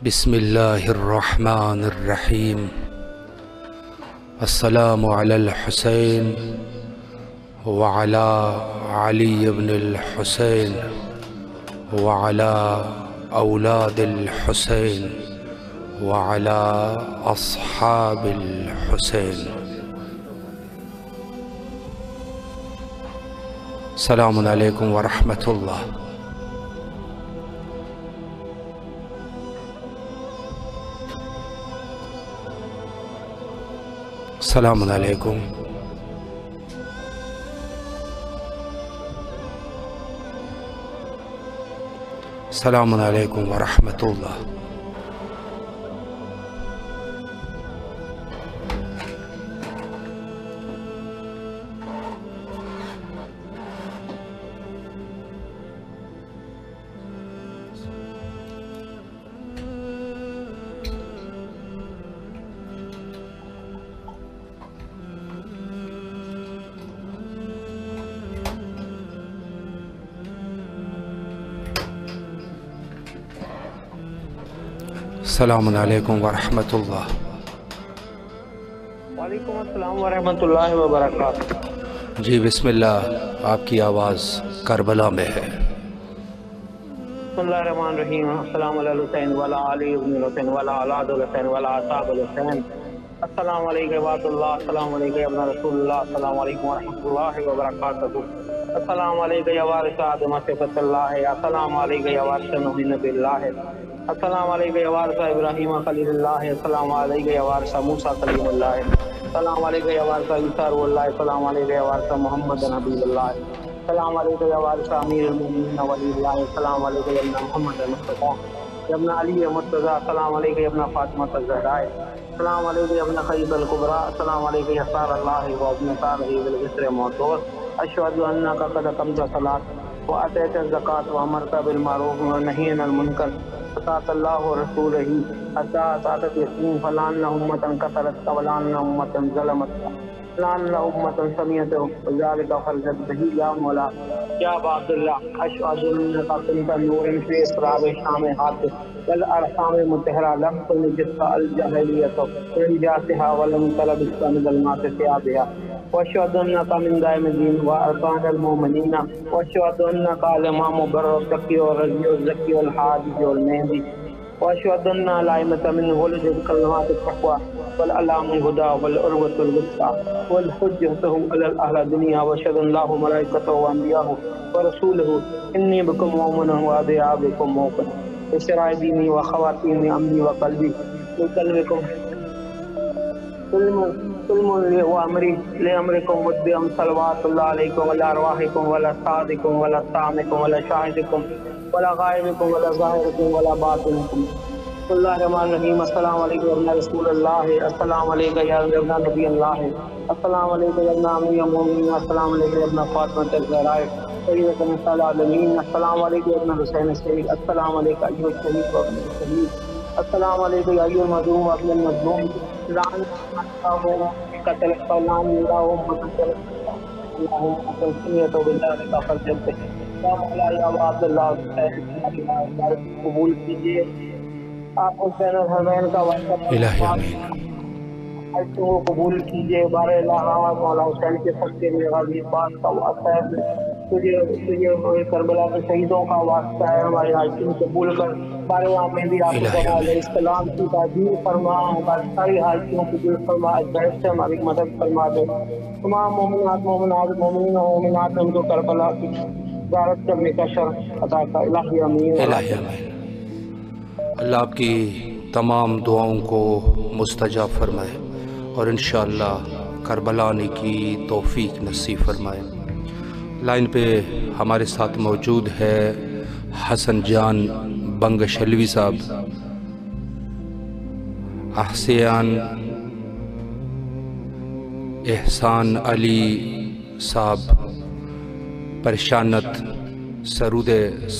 بسم اللہ الرحمن الرحیم السلام علی الحسین وعلی علی بن الحسین وعلی اولاد الحسین وعلی اصحاب الحسین۔ السلام علیکم ورحمۃ اللہ۔ السلام علیکم۔ السلام علیکم ورحمۃ اللہ۔ السلام علیکم ورحمۃ اللہ۔ وعلیکم السلام ورحمۃ اللہ وبرکاتہ۔ جی بسم اللہ، آپ کی آواز کربلا میں ہے۔ بسم اللہ الرحمن الرحیم۔ السلام علی الحسین وعلی علی ابن الحسین وعلی اولاد الحسین وعلی اصحاب الحسین۔ السلام علیکم عباد اللہ، السلام علیکم ابن رسول اللہ، السلام علیکم ورحمۃ اللہ وبرکاتہ۔ السلام علیکم یا وارث آدم صفت اللہ، السلام علیکم یا وارث نوح نبی اللہ، السلام علیکم یا وارث ابراہیم خلیل اللہ، السلام علیکم یا وارث موسیٰ کلیم اللہ، السلام علیکم یا وارث عیسیٰ روح اللہ، السلام علیکم یا وارث محمد حبیب اللہ، السلام علیکم یا وارث امیر المؤمنین ولی اللہ، السلام علیکم یا ابن محمد مصطفیٰ یا ابن علی مرتضی، السلام علیکم یا ابن فاطمہ الزہراء، السلام علیکم یا ابن خدیجہ الکبریٰ، السلام علیکم یا سار اللہ و ابن سارہ بالبشر معطور، اشہد انک قد اقمت الصلاۃ وآتیت الزکاۃ وامرت بالمعروف ونہیت عن المنکر اطاعت اللہ و رسولہ حتی اطاعت یتیم فلان امۃ کثرت ولان امۃ ظلمت فلان امۃ سمیت وذلک فرجت بہ یا مولا یا عبد اللہ اشہد انک کنت نورا فی اسرار شام حادث والارحام مطہرہ لم تنجس الجاہلیۃ انجاسها ولم تلبس من ظلمات ثيابها واشهد انك من دائم الدين واركان المؤمنين واشهد انك الامام بر التقي والرضي والزكي والحادي والمهدي واشهد ان الائمه من ولد كلمات التقوى والعلام الهدى والعروه الوثقى والحجه على الاهل الدنيا واشهد الله وملائكته وانبياءه ورسوله اني بكم مؤمن وادعى بكم موقن بشرائع ديني وخواتيم امري وقلبي بقلبكم سلم لأمركم مدبئا صلوات اللہ علیکم وعلی ارواحکم وعلی صادقکم وعلی سامکم وعلی شاہدکم وعلی غائبکم وعلی ظاہرکم وعلی باطنکم۔ بسم اللہ الرحمن الرحیم۔ السلام علیکم یا ابن رسول اللہ، السلام علیکم یا ابن نبی اللہ، السلام علیکم یا ابن امیر المؤمنین، السلام علیکم یا ابن فاطمہ الزہراء سیدۃ نساء العالمین، السلام علیکم یا ابن حسین الشہید، السلام علیکم ایھا الشہید وابن الشہید، السلام علیکم یا ایھا المظلوم وابن المظلوم، لعن اللہ قتل فلان اللہم قتل اللہم قتل سمیت باللہ کا فرجت ہے یا مولا یا عبد اللہ قبول کیجئے۔ آپ حسین الحسین کا الہی آمین۔ واسطہ کو قبول کیجئے۔ بار الہ مولا حسین کے صدقے میں غازی پاک کا واسطہ ہے، تجھے کربلا کے شہیدوں کا واسطہ ہے، ہمارے حاجتوں قبول کر۔ بار میں بھی آپ علیہ السلام کی تعظیم فرما، ہماری ساری حاجتوں قبول فرما، بہت سے ہماری مدد فرما دے۔ تمام مومنات مومنین و مومنات ان کو کربلا کی زیارت کرنے کا شرف عطا کر۔ الہی آمین۔ الہی آمین۔ اللہ آپ کی تمام دعاؤں کو مستجاب فرمائے اور انشاءاللہ کربلا آنے کی توفیق نصیب فرمائے۔ لائن پہ ہمارے ساتھ موجود ہے حسن جان بنگشلوی صاحب، احسان علی صاحب، پریشانت سرود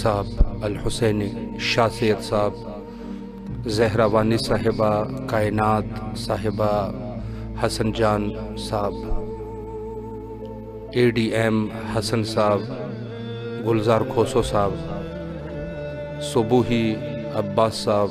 صاحب، الحسین شاہ سید صاحب، زہرہ وانی صاحبہ، کائنات صاحبہ، حسن جان صاحب، اے ڈی ایم حسن صاحب، گلزار کھوسو صاحب، صبوحی عباس صاحب،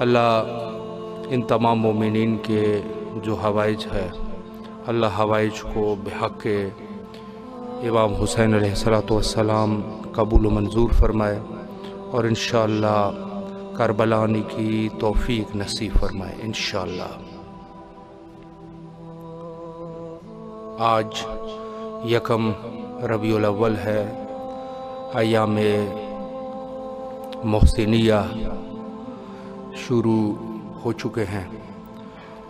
اللہ ان تمام مومنین کے جو حوائج ہے، اللہ حوائج کو بحق امام حسین علیہ السلام قبول و منظور فرمائے، اور انشاءاللہ کربلا آنے کی توفیق نصیب فرمائے انشاءاللہ۔ آج یکم ربیع الاول ہے، ایام محسنیہ شروع ہو چکے ہیں،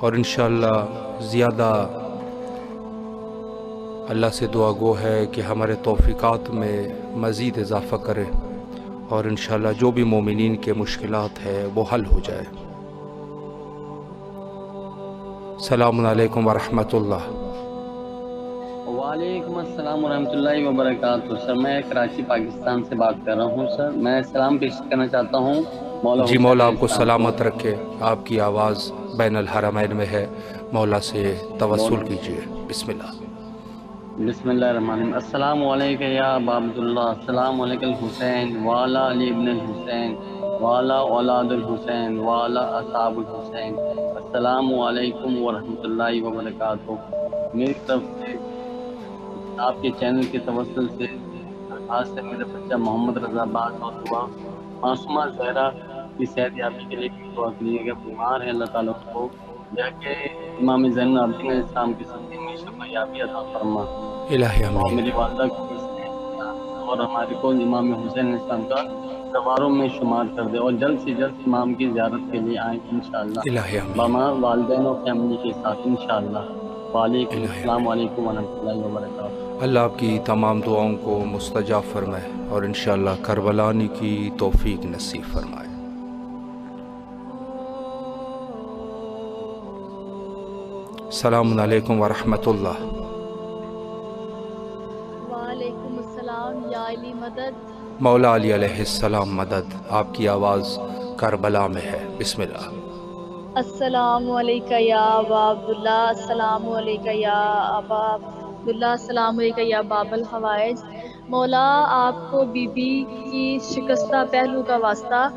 اور انشاءاللہ زیادہ اللہ سے دعا گو ہے کہ ہمارے توفیقات میں مزید اضافہ کرے، اور انشاءاللہ جو بھی مومنین کے مشکلات ہے وہ حل ہو جائے۔ السلام علیکم ورحمۃ اللہ۔ وعلیکم السلام ورحمۃ اللہ وبرکاتہ۔ سر میں کراچی پاکستان سے بات کر رہا ہوں۔ سر میں سلام پیش کرنا چاہتا ہوں جی مولا آپ کو سلامت رکھے، آپ کی آواز بین الحرمین میں ہے، مولا سے توسل کیجیے۔ بسم اللہ۔ بسم اللہ الرحمن الرحیم۔ السلام علیکم یا ابا عبداللہ، السلام علیکم الحسین وعلی علی ابن الحسین وعلی اولاد الحسین وعلی اصحاب الحسین، السلام علیکم ورحمۃ اللہ وبرکاتہ۔ میری طرف سے آپ کے چینل کے توسل سے آج سے میرے بچہ محمد رضا بات اور دعا معصومہ زہرا کی صحت یابی کے لیے دعا کیجیے گا، بیمار ہے اللہ تعالیٰ کو جا کے امام زین العابدین علیہ السلام کی صدقے میں شفا یابی عطا فرما، الہی اور آمین۔ میری والدہ کو اور ہمارے کو امام حسین علیہ السلام کا سواروں میں شمار کر دے، اور جلد سے جلد امام کی زیارت کے لیے آئیں انشاءاللہ، الہی آمین۔ باما والدین اور فیملی کے ساتھ انشاءاللہ۔ وعلیکم السلام علیکم ورحمۃ اللہ وبرکاتہ۔ اللہ آپ کی تمام دعاؤں کو مستجاب فرمائے، اور انشاءاللہ کربلا آنے کی توفیق نصیب فرمائے۔ السلام علیکم ورحمۃ اللہ۔ وعلیکم السلام یا علی مدد۔ مولا علی علیہ السلام مدد، آپ کی آواز کربلا میں ہے، بسم اللہ۔ السلام علیکم یا ابا عبداللہ، السلام علیکم یا ابا عبداللہ، السلام علیکم یا باب الحوائج۔ مولا آپ کو بی بی کی شکستہ پہلو کا واسطہ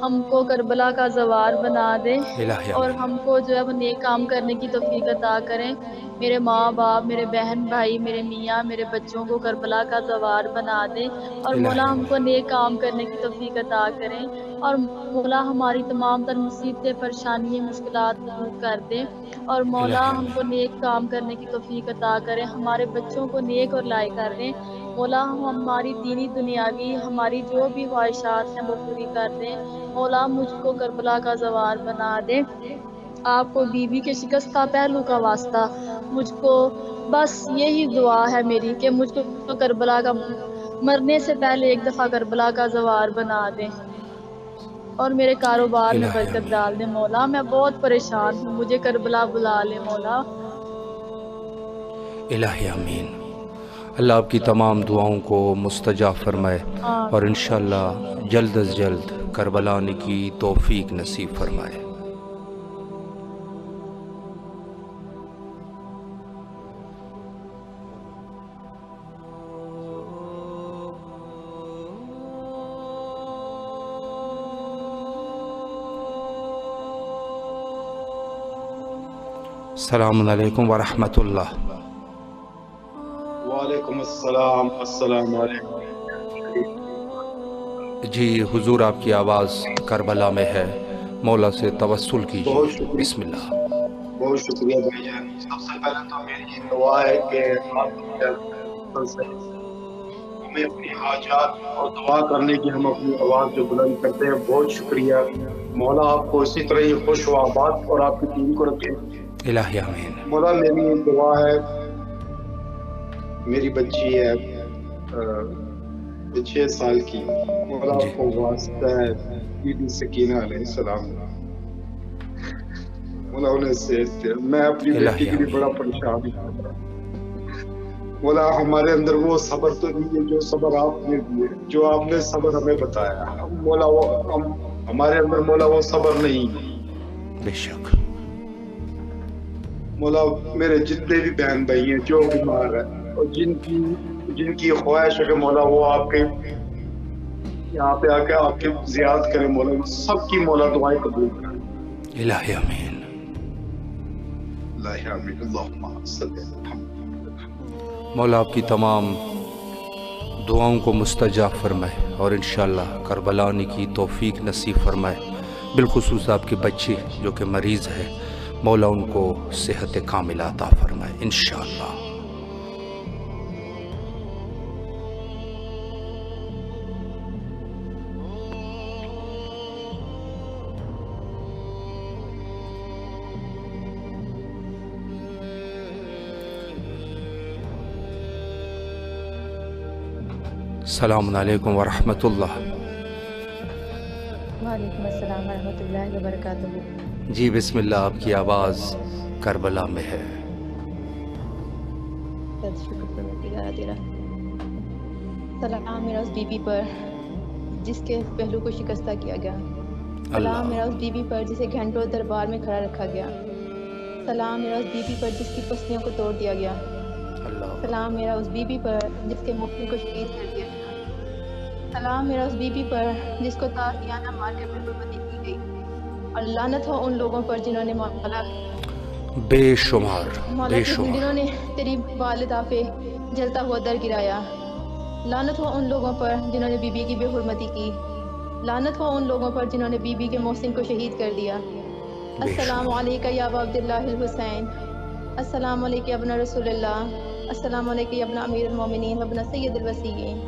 ہم کو کربلا کا زوار بنا دے، الہی اور آمین۔ ہم کو جو ہے وہ نیک کام کرنے کی توفیق عطا کریں۔ میرے ماں باپ، میرے بہن بھائی، میرے میاں، میرے بچوں کو کربلا کا زوار بنا دے، اور مولا ہم کو نیک کام کرنے کی توفیق عطا کریں، اور مولا ہماری تمام تر مصیبتیں، پریشانیاں، مشکلات دور کر دے، اور مولا ہم کو نیک کام کرنے کی توفیق عطا کریں، ہمارے بچوں کو نیک اور لائق کر دیں۔ مولا ہماری دینی دنیاوی ہماری جو بھی خواہشات ہیں وہ پوری کر دیں۔ مولا مجھ کو کربلا کا زوار بنا دے، آپ کو بیوی کے شکستہ پہلو کا واسطہ مجھ کو بس یہی دعا ہے میری کہ مجھ کو کربلا کا مرنے سے پہلے ایک دفعہ کربلا کا زوار بنا دیں، اور میرے کاروبار میں برکت ڈال دیں۔ مولا میں بہت پریشان ہوں، مجھے کربلا بلا لے مولا۔ الہی آمین۔ اللہ آپ کی تمام دعاؤں کو مستجاب فرمائے، اور انشاءاللہ جلد از جلد کربلا آنے کی توفیق نصیب فرمائے۔ السلام علیکم ورحمۃ اللہ۔ وعلیکم السلام۔ السلام علیکم۔ جی حضور آپ کی آواز کربلا میں ہے، مولا سے توسل بہت کیجیے، شکریہ، بسم اللہ۔ بہت شکریہ بھائی جان۔ سب سے پہلے تو میری یہ دعا ہے کہ آپ سے ہمیں اپنی حاجات اور دعا کرنے کی ہم اپنی آواز جو بلند کرتے ہیں، بہت شکریہ۔ مولا آپ کو اسی طرح ہی خوش و آباد اور آپ کی ٹیم کو رکھے۔ الہی آمین۔ مولا میری یہ دعا ہے، میری بچی ہے 6 سال کی، مولا آپ کو واسطہ ہے بی بی سکینہ علیہ السلام، مولا انہیں صحت دے۔ میں اپنی بیٹی کے لیے بڑا پریشان ہوں، مولا ہمارے اندر وہ صبر تو نہیں ہے جو صبر آپ نے دیے، جو آپ نے صبر ہمیں بتایا، مولا وہ ہمارے اندر مولا وہ صبر نہیں۔ بے شک مولا میرے جتنے بھی بہن بھائی ہیں جو بیمار ہیں اور جن کی خواہش ہے کہ مولا وہ آپ کے یہاں پہ آ کے آپ کی زیارت کریں، مولا سب کی مولا دعائیں قبول کریں۔ الہی آمین۔ الہی آمین۔ اللہم صلی اللہ علیہ وسلم۔ مولا آپ کی تمام دعاؤں کو مستجاب فرمائے اور انشاءاللہ کربلا آنے کی توفیق نصیب فرمائے، بالخصوص آپ کے بچے جو کہ مریض ہے، مولا ان کو صحت کاملہ عطا فرمائے انشاءاللہ۔ السلام علیکم ورحمۃ اللہ۔ وعلیکم السلام ورحمۃ اللہ وبرکاتہ۔ جی بسم اللہ، آپ کی آواز کربلا میں ہے۔ شکر پروردگار تیرا۔ سلام میرا اس بی بی پر جس کے پہلو کو شکستہ کیا گیا۔ سلام میرا اس بی بی پر جسے گھنٹوں دربار میں کھڑا رکھا گیا۔ سلام میرا اس بی بی پر جس کی پسلیوں کو توڑ دیا گیا۔ سلام میرا اس بی بی پر جس کے مخ کو شہید کر دیا گیا۔ سلام میرا اس بی بی پر جس کو تاخیانہ مار کر بربادی کی گئی، اور لعنت ہو ان لوگوں پر جنہوں نے مولا بے شمار جنہوں نے تیری والدہ پہ جلتا ہوا در گرایا۔ لعنت ہو ان لوگوں پر جنہوں نے بی بی کی بے حرمتی کی۔ لعنت ہو ان لوگوں پر جنہوں نے بی بی کے محسن کو شہید کر دیا۔ السلام علیکہ یا ابا عبداللہ الحسین، السلام علیکہ ابن رسول اللہ، السلام علیکہ ابن امیر المومنین ابن سید الوسیین،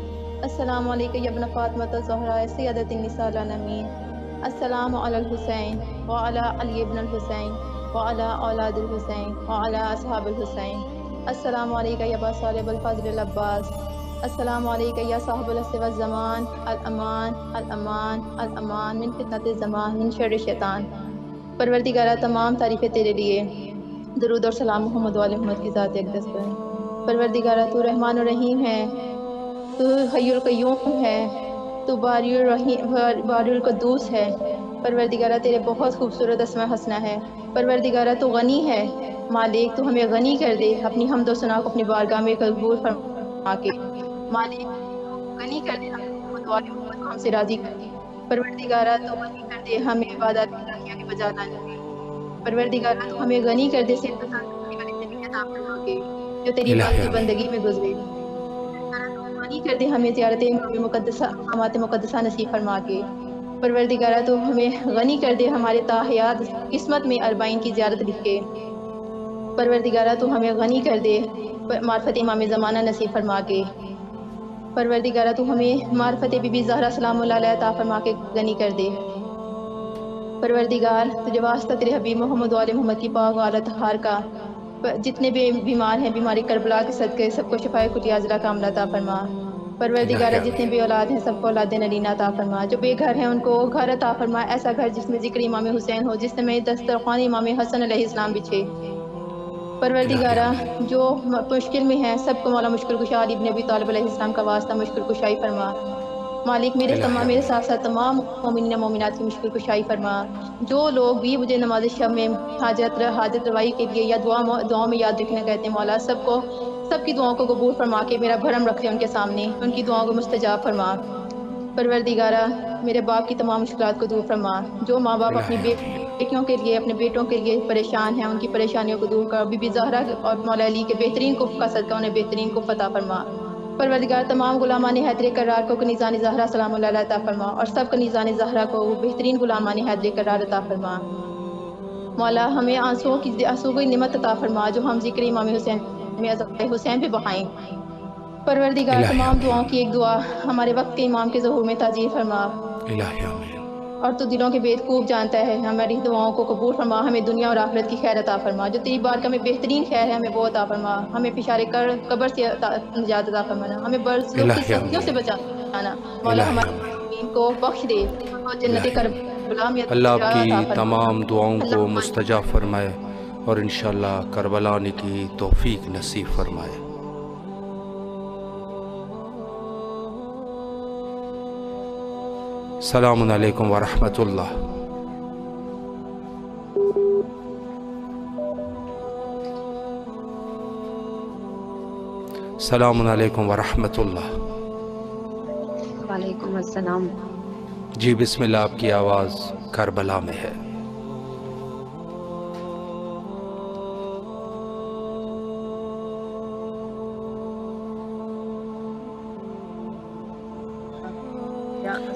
السلام علیکہ ابن فاطمہ الزہراء سیدۃ النساء العالمین، السلام علی الحسین وعلی علی ابن الحسین وعلی اولاد الحسین وعلی اصحاب الحسین، السلام علیکہ یا ابا صالح الفاضل العباس، السلام علیکہ یا صاحب العصر والزمان، الامان الامان الامان من فتنۃ الزمان من شر الشیطان۔ پروردگارہ تمام تعریفیں تیرے لیے، درود اور سلام محمد و آل محمد کی ذات اقدس پر۔ پروردگارہ تو رحمان و رحیم ہے، تو حی القیوم ہے، تو باری القدوس ہے۔ پروردگارہ تیرے بہت خوبصورت اسماء حسنہ ہے۔ پروردگارہ تو غنی ہے، مالک تو ہمیں غنی کر دے، اپنی حمد و ثنا کو اپنی بارگاہ میں قبول فرما کے۔ مالک غنی کر دے، ہم ہم سے راضی کر دے۔ پروردگارہ تو غنی کر دے، ہمیں عبادات کی بجا لانے میں۔ پروردگارہ تو ہمیں غنی کر دے، صرف عطا فرما کے جو تیری پاک کی بندگی میں گزرے۔ غنی کر دے، ہمیں زیارت مقدسہ مقامات مقدسہ نصیب فرما کے۔ پروردگارہ تو ہمیں غنی کر دے، ہمارے تاحیات قسمت میں 40 کی زیارت لکھ کے۔ پروردگارہ تو ہمیں غنی کر دے، معرفت امام زمانہ نصیب فرما کے۔ پروردگارہ تو ہمیں معرفت بی بی زہرا سلام اللہ علیہ عطا فرما کے غنی کر دے۔ پروردگار تجھے واسطہ تیرے حبیب محمد و آل محمد کی پاک غالت ہار کا، جتنے بھی بیمار ہیں بیماری کربلا کے صدقے سب کو شفائے کلیہ عاجلہ کاملہ عطا فرما۔ پروردگارہ جتنے بھی اولاد ہیں سب کو اولاد نرینہ عطا فرما، جو بے گھر ہیں ان کو گھر عطا فرما، ایسا گھر جس میں ذکر امام حسین ہو، جس میں دسترخوان امام حسن علیہ السلام بچھے۔ پروردگارہ جو مشکل میں ہیں سب کو مولا مشکل کشا علی ابن ابی طالب علیہ السلام کا واسطہ مشکل کشائی فرما۔ مالک میرے ساتھ ساتھ تمام مومنین مومنات کی مشکل کشائی فرما۔ جو لوگ بھی مجھے نماز شب میں حاجت روائی کے لیے یا دعاؤں میں یاد رکھنا کہتے ہیں، مولا سب کی دعاؤں کو قبول فرما کے میرا بھرم رکھ دے ان کے سامنے، ان کی دعاؤں کو مستجاب فرما۔ پروردگارہ میرے باپ کی تمام مشکلات کو دور فرما۔ جو ماں باپ اپنی بیٹیوں کے لیے اپنے بیٹوں کے لیے پریشان ہیں ان کی پریشانیوں کو دور کر، بی بی زہرا اور مولا علی کے بہترین کف کا صدقہ انہیں بہترین کف عطا فرما۔ پروردگار تمام غلامان حیدر کرار کو کنیزان زہرا سلام اللہ علیہ عطا فرما، اور سب کنیزان زہرا کو بہترین غلامان حیدر کرار عطا فرما۔ مولا ہمیں آنسوؤں کی نعمت عطا فرما جو ہم ذکر امام حسین حسین پہ بہائیں۔ پروردگار تمام دعاؤں کی ایک دعا ہمارے وقت کے امام کے ظہور میں تاجیل فرما، اور تو دلوں کے بید خوب جانتا ہے، ہماری دعاؤں کو قبول فرما، ہمیں دنیا اور آخرت کی خیر عطا فرما، جو تیری بارگاہ میں بہترین خیر ہے ہمیں وہ عطا فرما، ہمیں فشار قبر سے نجات عطا فرمانا، ہمیں برزخ کی سختیوں سے بچانا، مولا ہمارے مومنین کو بخش دے اور جنت کربلا میں اللہ آپ کی تمام دعاؤں کو مستجاب فرمائے اور انشاءاللہ کربلا آنے کی توفیق نصیب فرمائے۔ السلام علیکم ورحمۃ اللہ۔ السلام علیکم ورحمۃ اللہ۔ وعلیکم السلام۔ جی بسم اللہ، آپ کی آواز کربلا میں ہے۔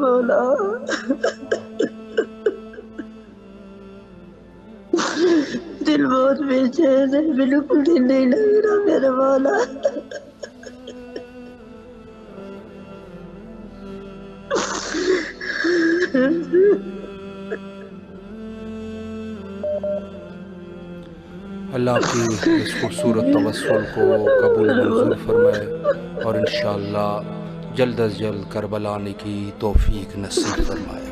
مولا دل بہت بے چین ہے، بالکل دل نہیں لگ رہا میرے مولا۔ اللہ آپ کی اس خوبصورت توسل کو قبول منظور فرمائے اور انشاءاللہ جلد از جلد کربلا آنے کی توفیق نصیب فرمائے۔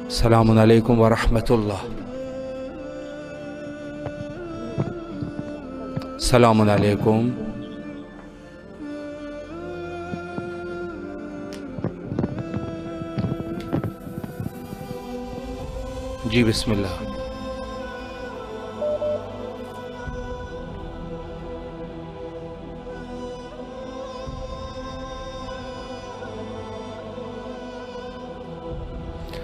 السلام علیکم ورحمۃ اللہ۔ السلام علیکم۔ جی بسم اللہ۔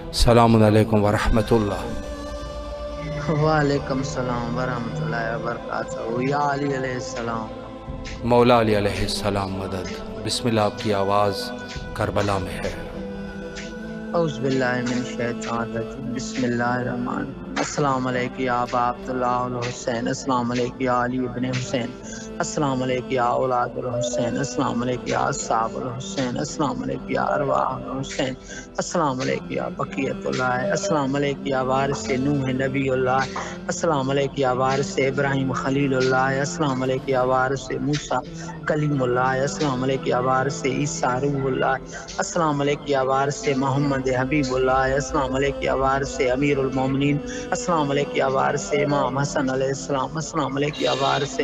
السلام علیکم ورحمۃ اللہ۔ وعلیکم السلام ورحمۃ اللہ وبرکاتہ۔ یا علی علیہ السلام۔ مولا علی علیہ السلام مدد۔ بسم اللہ، آپ کی آواز کربلا میں ہے۔ اعوذ باللہ من الشیطان الرجیم، بسم اللہ الرحمن الرحیم۔ السلام علیکم یا ابا عبداللہ الحسین، السلام علیکم یا علی ابن حسین، السلام علیکم یا اولاد الحسین، السلام علیکم یا اصحاب الحسین، السلام علیکم یا ارواح الحسین، السلام علیکم یا بقیت اللہ، السلام علیکم یا وارث نوح نبی اللہ، السلام علیکم یا وارث ابراہیم خلیل اللہ، السلام علیکم یا وارث موسیٰ کلیم اللہ، السلام علیکم یا وارث عیسیٰ روح اللہ، السلام علیکم یا وارث محمد حبیب اللہ، السلام علیکم یا وارث امیر المومنین، السلام علیکم یا وارث امام حسن علیہ السلام، السلام علیکم یا وارث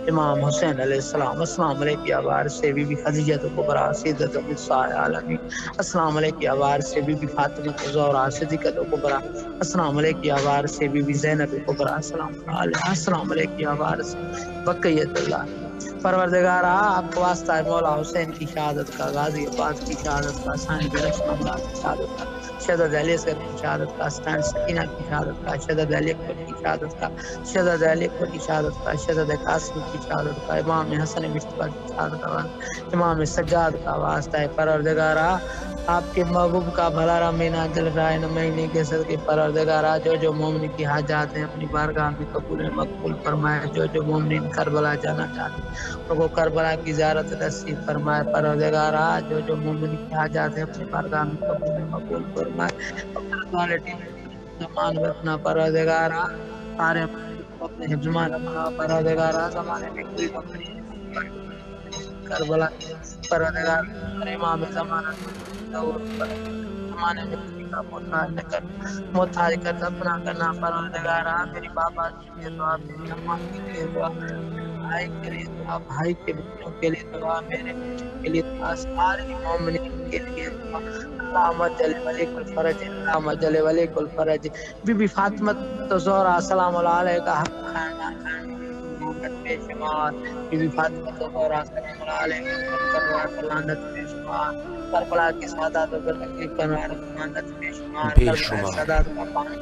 امام حسین علیہ السلام، السلام علیکم یا وارث بی بی خدیجہ کبریٰ سیدۃ النساء العالمین، السلام علیکم یا وارث بی بی فاطمہ الزہرا صدیقۃ کبریٰ، السلام علیکم یا وارث بی بی زینب کبریٰ، السلام علیکم یا وارث بقیت اللہ۔ پروردگار آپ کو واسطہ ہے مولا حسین کی شہادت کا، غازی عباس کی شہادت کا، ثانی برشم اللہ کی شہادت کا، شہزاد علی اصغر کی شہادت کا، ستان سکینہ کی شہادت کا، شہزاد علی اکبر کی شہادت کا، شہزاد علی اکبر کی شہادت کا، شہزاد قاسم کی شہادت کا، امام حسن مصطفیٰ کی شہادت کا، امام سجاد کا واسطہ ہے۔ پروردگارہ آپ کے محبوب کا بھلا رمینا دل رائے نمائنے کے صدقے پروردگارہ جو مومن کی حاجات ہیں اپنی بارگاہ میں قبول مقبول فرمائے، جو مومن کربلا جانا چاہتے ہیں ان کو کربلا کی زیارت نصیب فرمائے پروردگارہ، جو مومن کی حاجات ہیں اپنی بارگاہ میں قبول مقبول فرمائے۔ زمان رکھنا پروردگارہ، سارے اپنے حفظمان رکھنا پروردگارہ، زمانے میں کوئی کمپنی کربلا پروردگار امام زمانہ زمانے میں کسی کا محتاج کر دفنا کرنا پروردگارہ، میری بابا کی دعا، میری اماں کی دعا، بھائی کے لیے دعا، بھائی کے بچوں کے لیے دعا، میرے بچوں کے لیے دعا، سارے مومنین کے لیے دعا۔ اللہم جل ولیک الفرج، اللہم جل ولیک الفرج۔ بی بی فاطمہ الزہرا سلام اللہ علیہ کا حق خانہ لعنت بے شمار، بی بی فاطمہ الزہرا سلام اللہ علیہ کا لعنت بے شمار، کربلا کے سادات پر تکلیف کرنے والے لعنت بے شمار، کربلا کے سادات کا پانی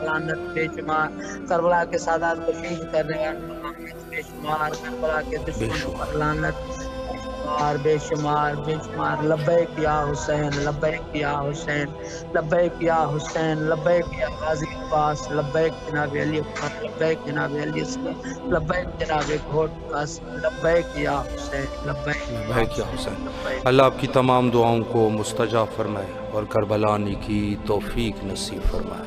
لعنت بے شمار، کربلا کے سادات کو شہید کرنے والے لعنت بے شمار، کربلا کے دشمنوں پر لعنت بے شمار بے شمار۔ لبیک یا حسین، لبیک یا حسین، لبیک یا حسین، لبیک یا غازی عباس، لبیک جناب علی اکبر، لبیک جناب علی اصغر، لبیک جناب گھوٹ قاسم، لبیک یا حسین، لبیک یا حسین۔ اللہ آپ کی تمام دعاؤں کو مستجاب فرمائے اور کربلا آنے کی توفیق نصیب فرمائے۔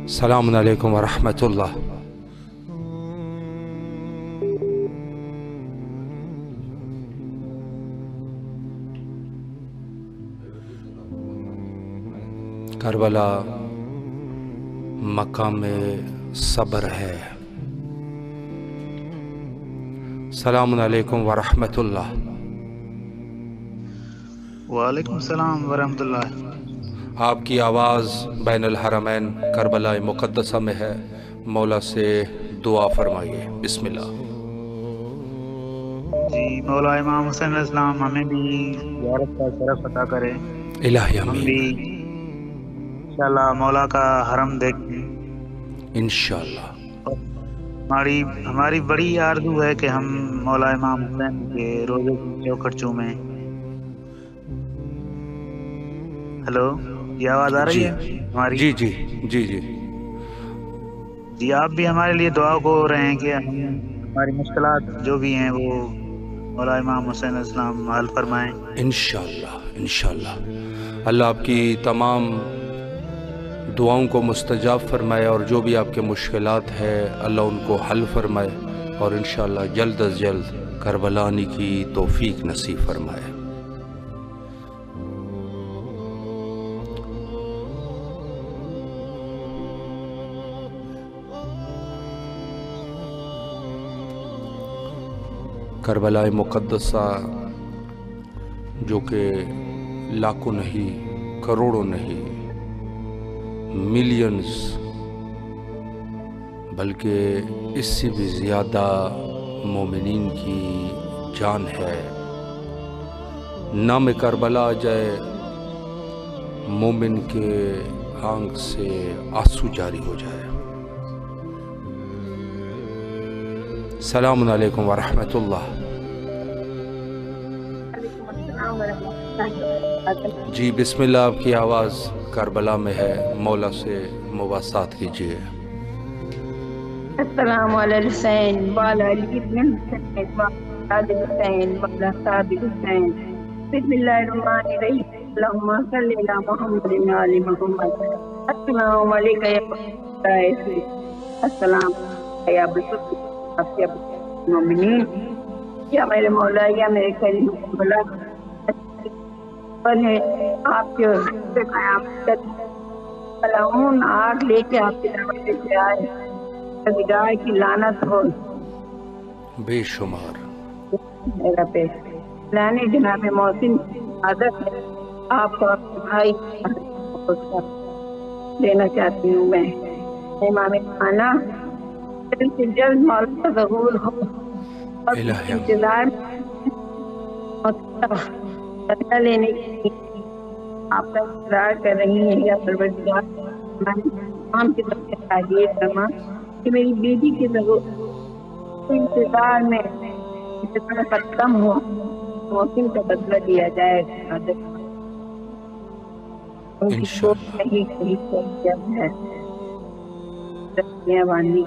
السلام علیکم ورحمۃ اللہ۔ کربلا مقام صبر ہے۔ السلام علیکم ورحمۃ اللہ۔ وعلیکم السلام ورحمۃ اللہ۔ آپ کی آواز بین الحرمین کربلا مقدسہ میں ہے، مولا سے دعا فرمائیے۔ بسم اللہ۔ جی مولا امام حسین علیہ السلام ہمیں بھی زیارت کا شرف عطا کرے، الہی ہم آمین، بھی انشاءاللہ مولا کا حرم دیکھیں۔ انشاءاللہ۔ ہماری بڑی آرزو ہے کہ ہم مولا امام حسین کے روزے کی چوکھٹ چومیں۔ ہلو، یہ آواز آ رہی جی ہے ہماری؟ جی جی جی جی جی آپ بھی ہمارے لیے دعا کو رہے ہیں کہ ہماری مشکلات جو بھی ہیں وہ مولا امام حسین علیہ السلام حل فرمائیں۔ انشاءاللہ انشاءاللہ۔ اللہ آپ کی تمام دعاؤں کو مستجاب فرمائے، اور جو بھی آپ کے مشکلات ہے اللہ ان کو حل فرمائے، اور انشاءاللہ جلد از جلد کربلا آنے کی توفیق نصیب فرمائے۔ کربلا مقدسہ جو کہ لاکھوں نہیں، کروڑوں نہیں، ملینز بلکہ اس سے بھی زیادہ مومنین کی جان ہے۔ نام کربلا آ جائے مومن کے آنکھ سے آنسو جاری ہو جائے۔ السلام علیکم ورحمۃ اللہ۔ جی بسم اللہ، آپ کی آواز کربلا میں ہے، مولا سے مباحثات کیجیے۔ السلام علی الحسین وعلی علی ابن الحسین وعلی الحسین وعلی صحاب الحسین۔ بسم اللہ الرحمن الرحیم، اللہم صلی علی محمد وعلی محمد۔ السلام علیکم السلام یا مومنین، یا میرے مولا، یا میرے کریم مولا، آپ کے قیام آگ لے کے آپ کے دروازے سے آئے، گائے کی لعنت ہو بے شمار میرا پہ لانے جناب محسن عادت ہے، آپ کو آپ کے بھائی دینا چاہتی ہوں میں۔ امام خانہ جلد سے جلد مولا کا ظہور ہو، اور انتظار بدلہ لینے کی آپ کا انتظار کر رہی ہیں۔ یا پروردگار تمام کی طرف سے تعبیر فرما کہ میری بیٹی کے انتظار میں جتنا ختم ہو، موسم کا بدلہ دیا جائے۔ ان کی کوٹ نہیں کہیں کیا ہے بانی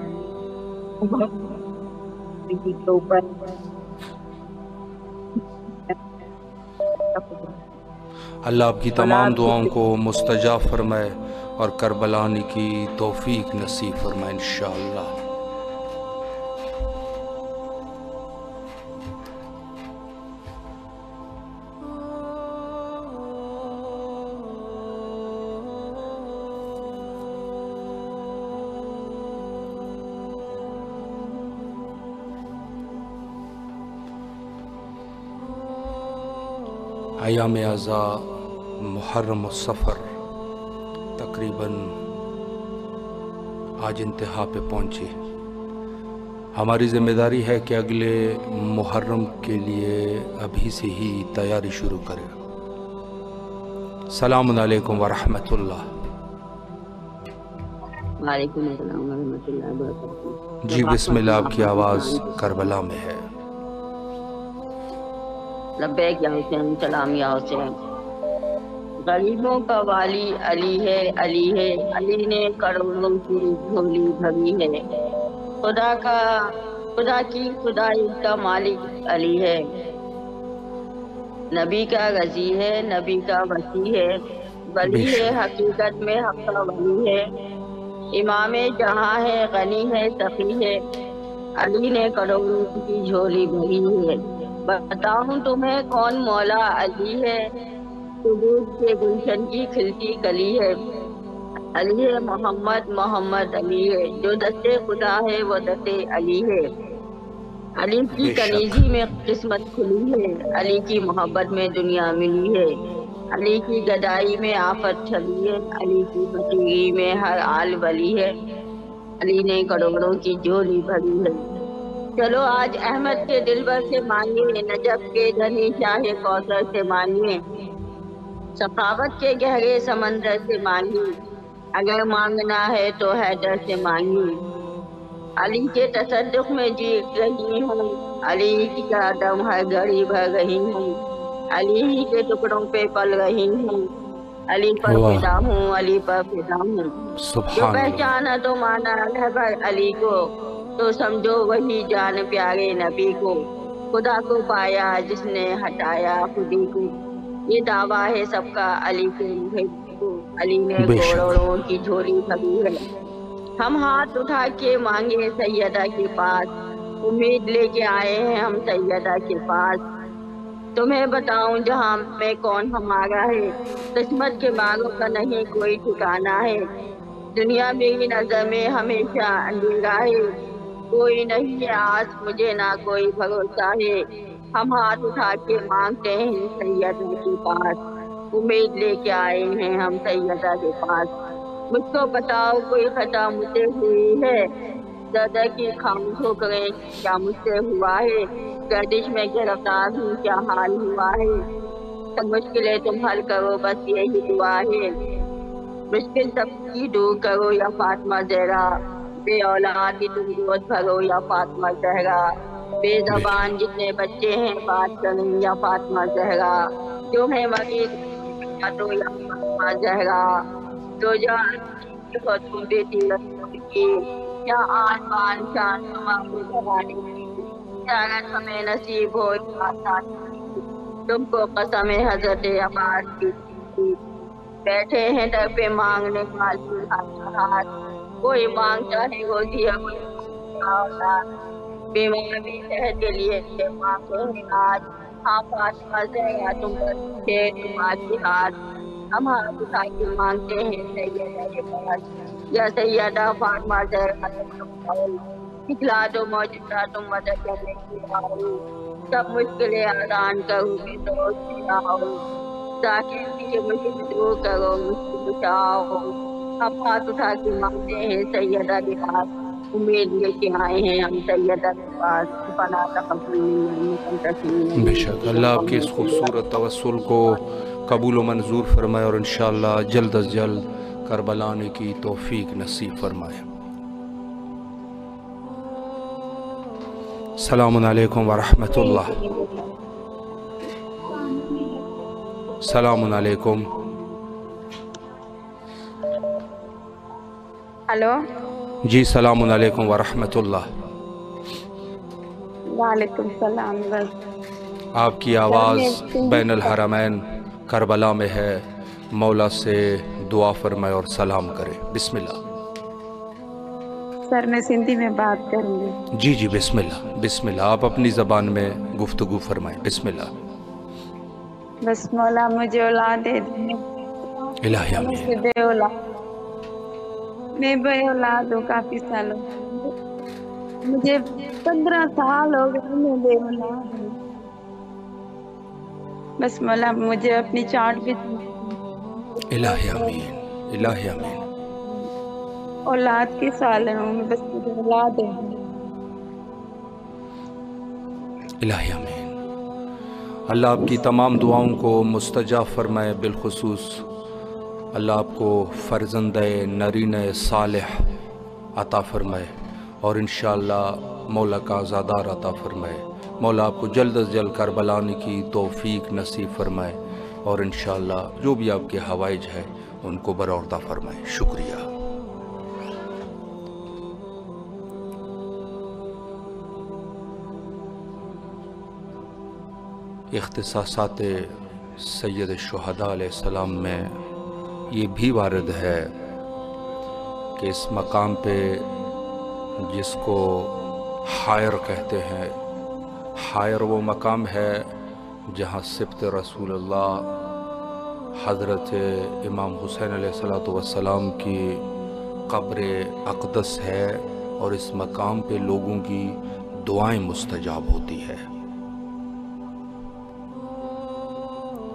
کے اوپر اللہ آپ کی تمام دعاؤں کو مستجاب فرمائے اور کربلا آنے کی توفیق نصیب فرمائے انشاءاللہ۔ ایام اعزاء محرم و سفر تقریباً آج انتہا پہ پہنچی۔ ہماری ذمہ داری ہے کہ اگلے محرم کے لیے ابھی سے ہی تیاری شروع کریں۔ السلام علیکم ورحمۃ اللہ۔ وعلیکم السلام ورحمۃ اللہ وبرکاتہ۔ جی بسم اللہ، آپ کی آواز کربلا میں ہے۔ لبیک یا حسین، سلام یا حسین۔ غریبوں کا والی علی ہے، علی ہے، علی نے کروڑوں کی جھولی بھری ہے۔ خدا کی خدائی کا مالک علی ہے، نبی کا غزی ہے، نبی کا وسیع ہے، ولی ہے، حقیقت میں حق کا ولی ہے، امام جہاں ہے، غنی ہے، سخی ہے، علی نے کروڑوں کی جھولی بھری ہے۔ بتاؤں تمہیں کون مولا علی ہے، ثبوت کے گلشن کی کھلتی کلی ہے، علی ہے محمد، محمد علی ہے، جو دستے خدا ہے وہ دستے علی ہے، علی کی کنیزی میں قسمت کھلی ہے، علی کی محبت میں دنیا ملی ہے، علی کی گدائی میں آفت چھلی ہے، علی کی فقیری میں ہر آل ولی ہے، علی نے کروڑوں کی جھولی بھری ہے۔ چلو آج احمد کے دلبر سے مانگیے، نجف کے دھنی شاہ کوثر سے مانگیے، سخاوت کے گہرے سمندر سے مانگیے، اگر مانگنا ہے تو حیدر سے مانگیے۔ علی کے تصدق میں جی رہی ہوں، علی کی قدم ہر گھڑی بھر رہی ہوں، علی ہی کے ٹکڑوں پہ پل رہی ہوں، علی پر فدا ہوں، علی پر فدا ہوں۔ جو پہچانا تو مانا رہبر علی کو، تو سمجھو وہی جان پیارے نبی کو، خدا کو پایا جس نے ہٹایا خودی کو، یہ دعویٰ ہے سب کا علی کے محب کو، علی نے کروڑوں کی جھولی بھری ہے۔ ہم ہاتھ اٹھا کے مانگے سیدہ کے پاس، امید لے کے آئے ہیں ہم سیدہ کے پاس۔ تمہیں بتاؤں جہاں میں کون ہمارا ہے، قسمت کے ماروں کا نہیں کوئی ٹھکانا ہے، دنیا میری نظر میں ہمیشہ اندھیرا ہے، کوئی نہیں ہے آس مجھے نہ کوئی بھروسہ ہے، ہم ہاتھ اٹھا کے مانگتے ہیں سیدہ کے پاس، امید لے کے آئے ہیں ہم سیدہ کے پاس۔ مجھ کو بتاؤ کوئی خطا مجھ سے ہوئی ہے، دادا کی خاموش ہو کریں کیا مجھ سے ہوا ہے، گردش میں گرفتار ہوں کیا حال ہوا ہے، سب مشکلیں تم حل کرو بس یہی دعا ہے، مشکل سب کی دور کرو یا فاطمہ زہرا، بے اولاد کی تم گود بھرو یا فاطمہ زہرا، بے زبان جتنے بچے ہیں بات کریں یا فاطمہ زہرا، جو ہے مریض دو یا فاطمہ زہرا، تو جان ہو تم بیٹی رسول کی، کیا آن بان شان ہمارے زمانے کی، زیارت ہمیں نصیب ہو تم کو قسم حضرت عباس کی، بیٹھے ہیں در پہ مانگنے والی ہاتھ، کوئی مانگتا ہے روزی بیمار بھی صحت کے لیے مانگتے ہیں آج، ہاں فاطمہ زہرا تم پر تمہاری ہاتھ، ہم ہاتھ اٹھا کے مانگتے ہیں سیدہ کے پاس، یا سیدہ فاطمہ زہرا دکھلا دو موجودہ تم مدد کرنے کی آؤ، سب مشکلیں آسان کرو گے دوست آؤ، ذاکر کی مشکل دور کرو مشکل بچاؤ، ہم ہاتھ اٹھا کے مانگتے ہیں سیدہ کے پاس، امید لے کے آئے ہیں ہم سیدہ کے پاس، فنا تقبل۔ بے شک اللہ آپ کے اس خوبصورت توسل کو قبول و منظور فرمائے اور انشاءاللہ جلد از جلد کربلا آنے کی توفیق نصیب فرمائے۔ السلام علیکم ورحمۃ اللہ۔ السلام علیکم۔ ہلو جی السلام علیکم ورحمۃ اللہ۔ وعلیکم السلام۔ بس آپ کی آواز بین الحرمین کربلا میں ہے، مولا سے دعا فرمائے اور سلام کرے، بسم اللہ۔ سر میں سندھی میں بات کروں گی۔ جی جی بسم اللہ، بسم اللہ، آپ اپنی زبان میں گفتگو فرمائیں، بسم اللہ۔ بس مولا مجھے اولاد دے دیں، الہی آمین۔ بے اولاد، میں بے اولاد ہوں کافی سالوں، مجھے 15 سال ہو گئے میں بے اولاد ہوں، بس مولا مجھے اپنی چاٹ بھی الہی آمین، الہی آمین۔ اولاد کی سال ہوں میں، بس مجھے اولاد ہے۔ الہی آمین۔ اللہ آپ کی تمام دعاؤں کو مستجاب فرمائے، بالخصوص اللہ آپ کو فرزند نرین صالح عطا فرمائے اور انشاءاللہ مولا کا عزادار عطا فرمائے، مولا آپ کو جلد از جلد کربلا آنے کی توفیق نصیب فرمائے اور انشاءاللہ جو بھی آپ کے حوائج ہے ان کو برآوردہ فرمائے۔ شکریہ۔ اختصاصات سید الشہداء علیہ السلام میں یہ بھی وارد ہے کہ اس مقام پہ جس کو حائر کہتے ہیں، حائر وہ مقام ہے جہاں سبط رسول اللہ حضرت امام حسین علیہ السلام کی قبر اقدس ہے اور اس مقام پہ لوگوں کی دعائیں مستجاب ہوتی ہے۔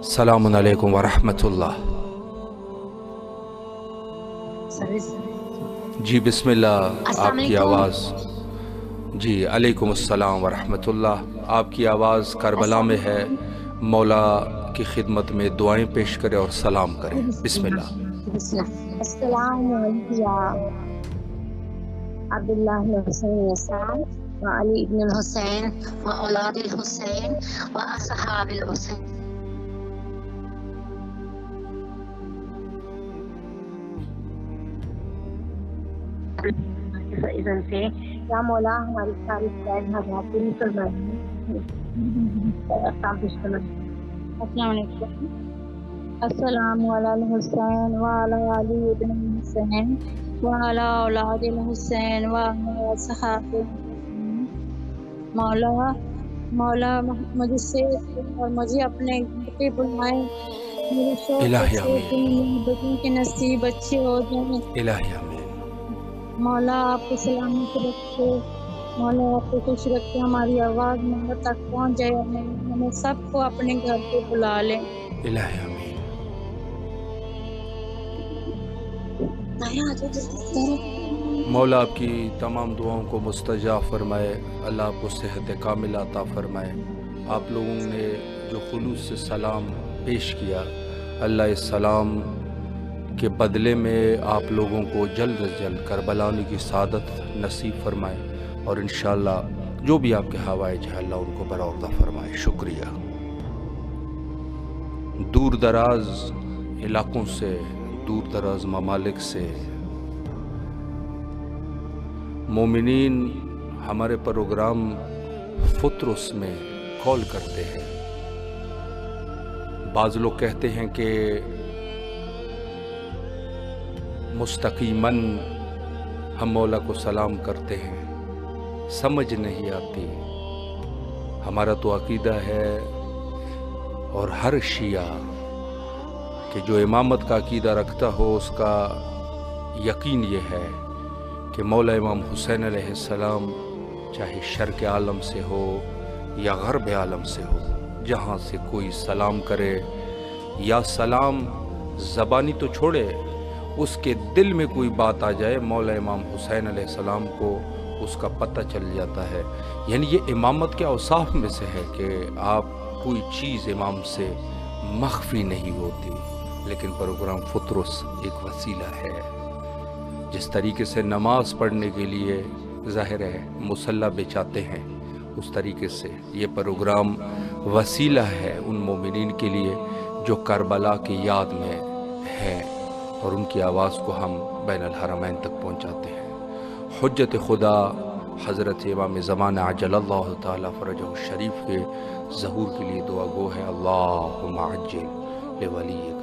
السلام علیکم ورحمۃ اللہ۔ جی بسم اللہ، آپ کی آواز جی علیکم السلام ورحمۃ اللہ. آپ کی آواز کربلا میں ہے. مولا کی خدمت میں دعائیں پیش کریں اور سلام کریں. بسم اللہ. السلام علیکم یا عبداللہ الحسین یسار و علی ابن الحسین و اولاد الحسین و اصحاب الحسین. اذن سے یا مولا ہماری ساری خیر حاجات پوری فرمائیے. السلام علیکم. السلام علی الحسین وعلی علی ابن الحسین وعلی اولاد الحسین وعلی اصحاب الحسین. مولا مجھ سے اور مجھے اپنے گھر پہ بلائیں. میرے شوق کے نصیب اچھے ہو جائیں. الہی آمین. مولا آپ کو سلامت رکھے. مولا آپ کو خوش رکھے. ہماری آواز مولا تک پہنچ جائے. ہمیں سب کو اپنے گھر پہ بلا لیں. الہی آمین. مولا آپ کی تمام دعاؤں کو مستجاب فرمائے. اللہ آپ کو صحت کاملہ عطا فرمائے. آپ لوگوں نے جو خلوص سے سلام پیش کیا، اللہ اس سلام کے بدلے میں آپ لوگوں کو جلد از جلد کربلا کی سعادت نصیب فرمائے، اور انشاءاللہ جو بھی آپ کے حوائج ہے اللہ ان کو برآوردہ فرمائے. شکریہ. دور دراز علاقوں سے، دور دراز ممالک سے مومنین ہمارے پروگرام فطرس میں کال کرتے ہیں. بعض لوگ کہتے ہیں کہ مستقیماً ہم مولا کو سلام کرتے ہیں، سمجھ نہیں آتی. ہمارا تو عقیدہ ہے اور ہر شیعہ کہ جو امامت کا عقیدہ رکھتا ہو اس کا یقین یہ ہے کہ مولا امام حسین علیہ السلام چاہے شرق عالم سے ہو یا غرب عالم سے ہو، جہاں سے کوئی سلام کرے یا سلام زبانی تو چھوڑے، اس کے دل میں کوئی بات آ جائے، مولا امام حسین علیہ السلام کو اس کا پتہ چل جاتا ہے. یعنی یہ امامت کے اوصاف میں سے ہے کہ آپ کوئی چیز امام سے مخفی نہیں ہوتی. لیکن پروگرام فطرس ایک وسیلہ ہے. جس طریقے سے نماز پڑھنے کے لیے ظاہر ہے مصلی بچھاتے ہیں، اس طریقے سے یہ پروگرام وسیلہ ہے ان مومنین کے لیے جو کربلا کی یاد میں ہیں، اور ان کی آواز کو ہم بین الحرمین تک پہنچاتے ہیں. حجت خدا حضرت امام زمان عجل اللہ تعالی فرجہ الشریف کے ظہور کے لیے دعا گو ہے. اللہم عجل لولیک